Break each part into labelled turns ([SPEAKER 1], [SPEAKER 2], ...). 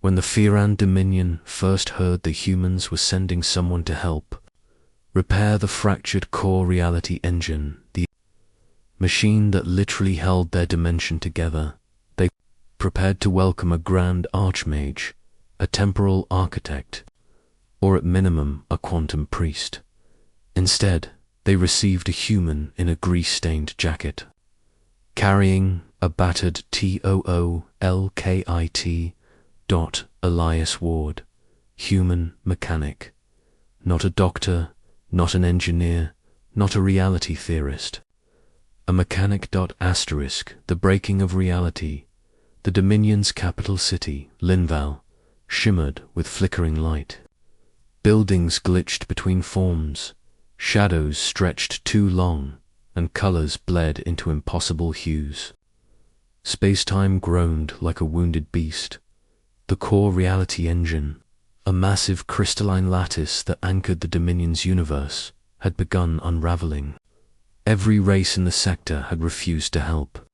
[SPEAKER 1] When the Firan Dominion first heard the humans were sending someone to help repair the fractured core reality engine, the machine that literally held their dimension together, they prepared to welcome a grand archmage, a temporal architect, or at minimum a quantum priest. Instead, they received a human in a grease-stained jacket, carrying a battered TOOLKIT. Elias Ward, human mechanic, not a doctor, not an engineer, not a reality theorist. A mechanic. The breaking of reality. The Dominion's capital city, Linval, shimmered with flickering light. Buildings glitched between forms, shadows stretched too long, and colors bled into impossible hues. Space-time groaned like a wounded beast. The core reality engine, a massive crystalline lattice that anchored the Dominion's universe, had begun unraveling. Every race in the sector had refused to help.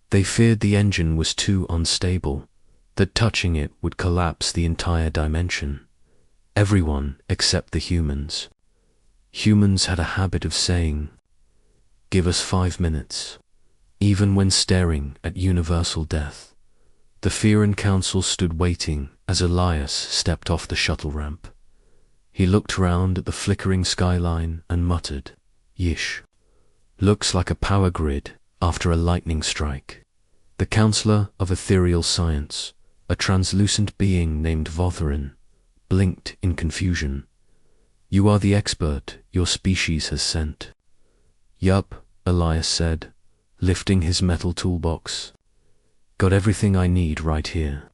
[SPEAKER 1] They feared the engine was too unstable, that touching it would collapse the entire dimension. Everyone except the humans. Humans had a habit of saying, "Give us 5 minutes," even when staring at universal death. The Firan Council stood waiting as Elias stepped off the shuttle ramp. He looked round at the flickering skyline and muttered, "Yish. Looks like a power grid after a lightning strike." The Counselor of Ethereal Science, a translucent being named Votherin, blinked in confusion. "You are the expert your species has sent." "Yup," Elias said, lifting his metal toolbox. "Got everything I need right here."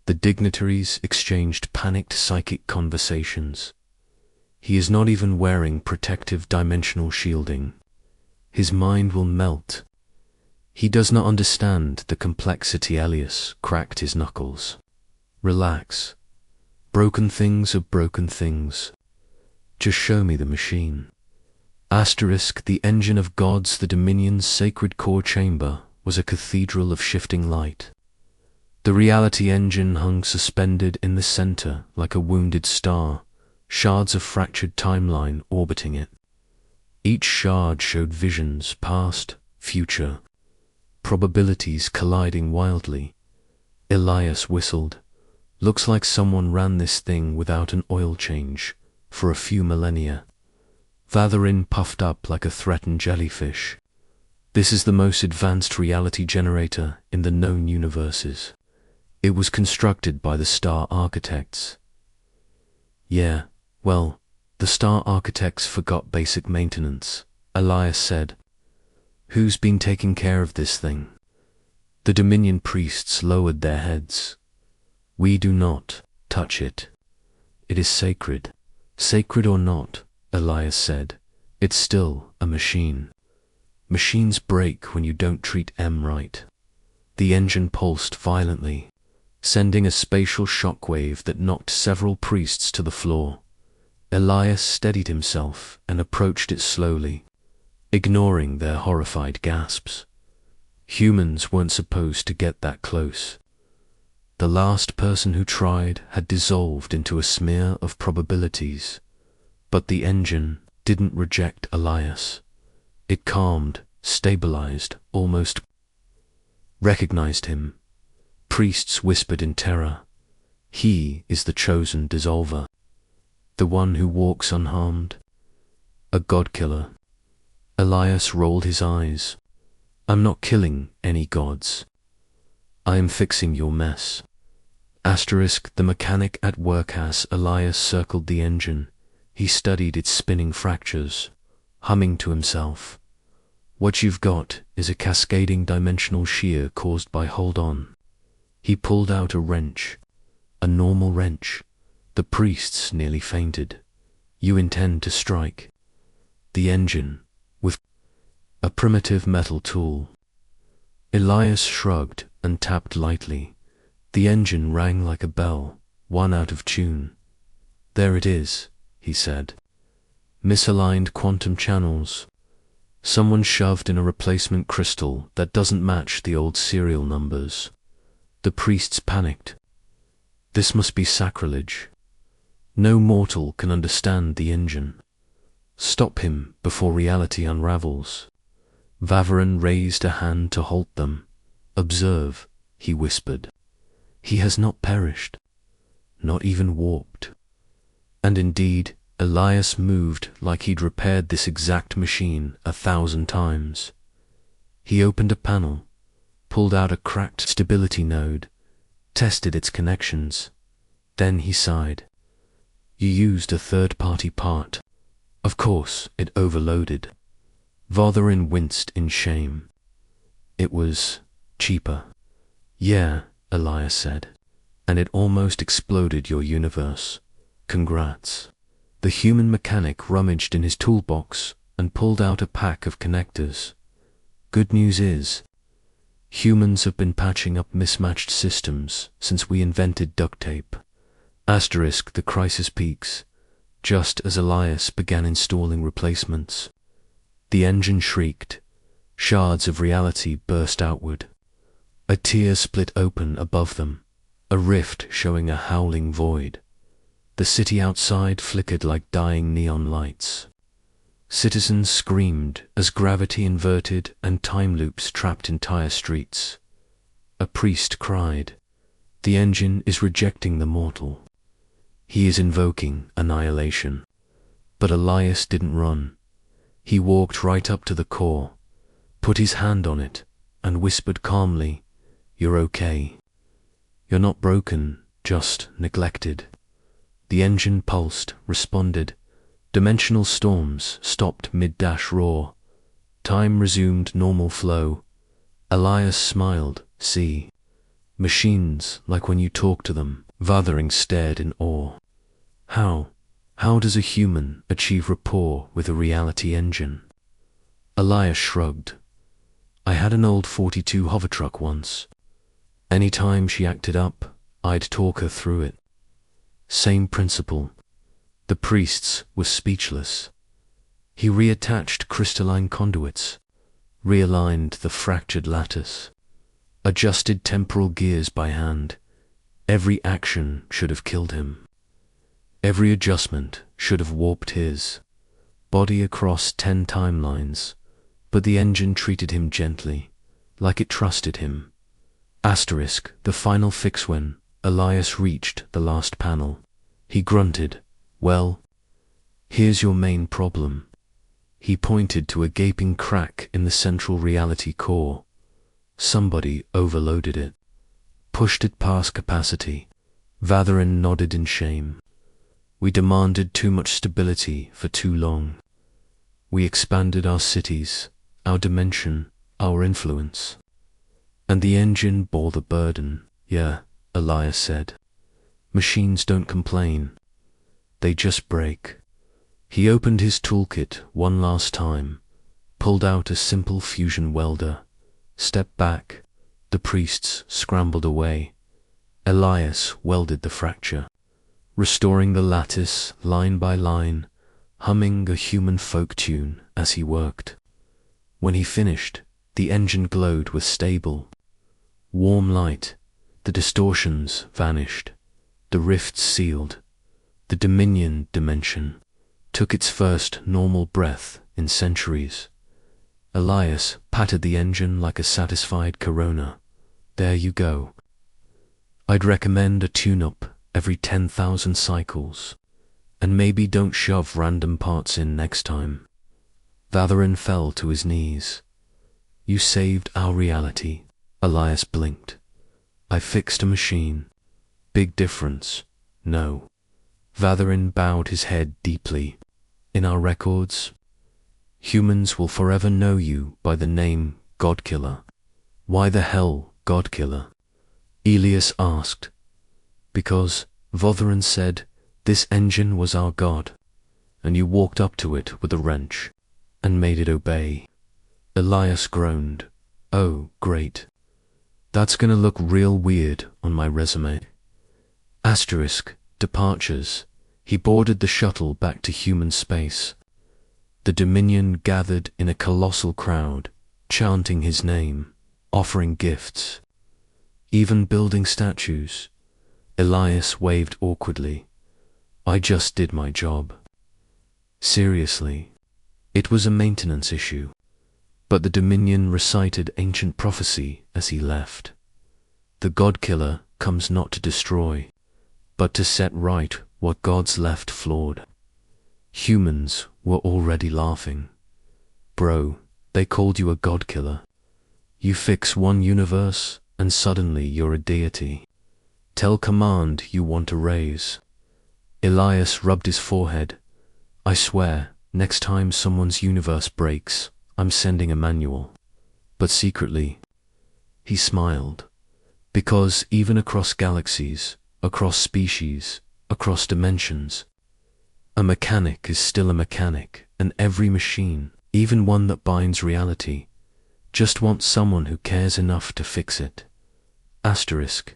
[SPEAKER 1] The dignitaries exchanged panicked psychic conversations. "He is not even wearing protective dimensional shielding. His mind will melt. He does not understand the complexity." Elias cracked his knuckles. "Relax. Broken things are broken things. Just show me the machine." The engine of gods, the Dominion's sacred core chamber, was a cathedral of shifting light. The reality engine hung suspended in the center like a wounded star, shards of fractured timeline orbiting it. Each shard showed visions, past, future, probabilities colliding wildly. Elias whistled. "Looks like someone ran this thing without an oil change for a few millennia." Votherin puffed up like a threatened jellyfish. "This is the most advanced reality generator in the known universes. It was constructed by the Star Architects." "Yeah, well, the Star Architects forgot basic maintenance," Elias said. "Who's been taking care of this thing?" The Dominion priests lowered their heads. "We do not touch it. It is sacred." "Sacred or not," Elias said, "it's still a machine. Machines break when you don't treat them right." The engine pulsed violently, sending a spatial shockwave that knocked several priests to the floor. Elias steadied himself and approached it slowly, ignoring their horrified gasps. Humans weren't supposed to get that close. The last person who tried had dissolved into a smear of probabilities, but the engine didn't reject Elias. It calmed, stabilized, almost recognized him. Priests whispered in terror, "He is the chosen dissolver, the one who walks unharmed, a god-killer." Elias rolled his eyes. "I'm not killing any gods. I am fixing your mess." The mechanic at work as Elias circled the engine. He studied its spinning fractures, humming to himself. "What you've got is a cascading dimensional shear caused by hold on." He pulled out a wrench, a normal wrench. The priests nearly fainted. "You intend to strike the engine with a primitive metal tool?" Elias shrugged and tapped lightly. The engine rang like a bell, one out of tune. "There it is," he said. "Misaligned quantum channels. Someone shoved in a replacement crystal that doesn't match the old serial numbers." The priests panicked. This must be sacrilege. No mortal can understand the engine. Stop him before reality unravels. Vavarin raised a hand to halt them. Observe, he whispered. He has not perished, not even warped. And indeed, Elias moved like he'd repaired this exact machine 1,000 times. He opened a panel, pulled out a cracked stability node, tested its connections. Then he sighed. You used a third-party part. Of course, it overloaded. Vavarin winced in shame. It was cheaper. Yeah, Elias said. And it almost exploded your universe. Congrats. The human mechanic rummaged in his toolbox and pulled out a pack of connectors. Good news is, humans have been patching up mismatched systems since we invented duct tape. Asterisk the crisis peaks, just as Elias began installing replacements. The engine shrieked. Shards of reality burst outward. A tear split open above them, a rift showing a howling void. The city outside flickered like dying neon lights. Citizens screamed as gravity inverted and time loops trapped entire streets. A priest cried, "The engine is rejecting the mortal. He is invoking annihilation." But Elias didn't run. He walked right up to the core, put his hand on it, and whispered calmly, "You're okay. You're not broken, just neglected." The engine pulsed, responded. Dimensional storms stopped mid-dash roar. Time resumed normal flow. Elias smiled. See, machines like when you talk to them. Vavarin stared in awe. How does a human achieve rapport with a reality engine? Elias shrugged. I had an old 42 hovertruck once. Any time she acted up, I'd talk her through it. Same principle. The priests were speechless. He reattached crystalline conduits, realigned the fractured lattice, adjusted temporal gears by hand. Every action should have killed him. Every adjustment should have warped his body across 10 timelines, but the engine treated him gently, like it trusted him. Asterisk the final fix. When Elias reached the last panel, he grunted, "Well, here's your main problem." He pointed to a gaping crack in the central reality core. Somebody overloaded it, pushed it past capacity. Vavarin nodded in shame. We demanded too much stability for too long. We expanded our cities, our dimension, our influence. And the engine bore the burden. Yeah, Elias said. Machines don't complain. They just break. He opened his toolkit one last time, pulled out a simple fusion welder, stepped back. The priests scrambled away. Elias welded the fracture, restoring the lattice line by line, humming a human folk tune as he worked. When he finished, the engine glowed with stable, warm light. The distortions vanished, the rifts sealed. The Dominion dimension took its first normal breath in centuries. Elias patted the engine like a satisfied Corona. There you go. I'd recommend a tune-up every 10,000 cycles, and maybe don't shove random parts in next time. Vavarin fell to his knees. You saved our reality. Elias blinked. I fixed a machine. Big difference. No. Vavarin bowed his head deeply. In our records, humans will forever know you by the name Godkiller. Why the hell Godkiller? Elias asked. Because Vavarin said this engine was our god, and you walked up to it with a wrench and made it obey. Elias groaned. Oh, great. That's gonna look real weird on my resume. Asterisk, departures. He boarded the shuttle back to human space. The Dominion gathered in a colossal crowd, chanting his name, offering gifts, even building statues. Elias waved awkwardly. I just did my job. Seriously. It was a maintenance issue. But the Dominion recited ancient prophecy as he left. The God-killer comes not to destroy, but to set right what God's left flawed. Humans were already laughing. Bro, they called you a God-killer. You fix one universe, and suddenly you're a deity. Tell command you want a raise. Elias rubbed his forehead. I swear, next time someone's universe breaks, I'm sending a manual. But secretly, he smiled. Because even across galaxies, across species, across dimensions, a mechanic is still a mechanic, and every machine, even one that binds reality, just wants someone who cares enough to fix it. Asterisk.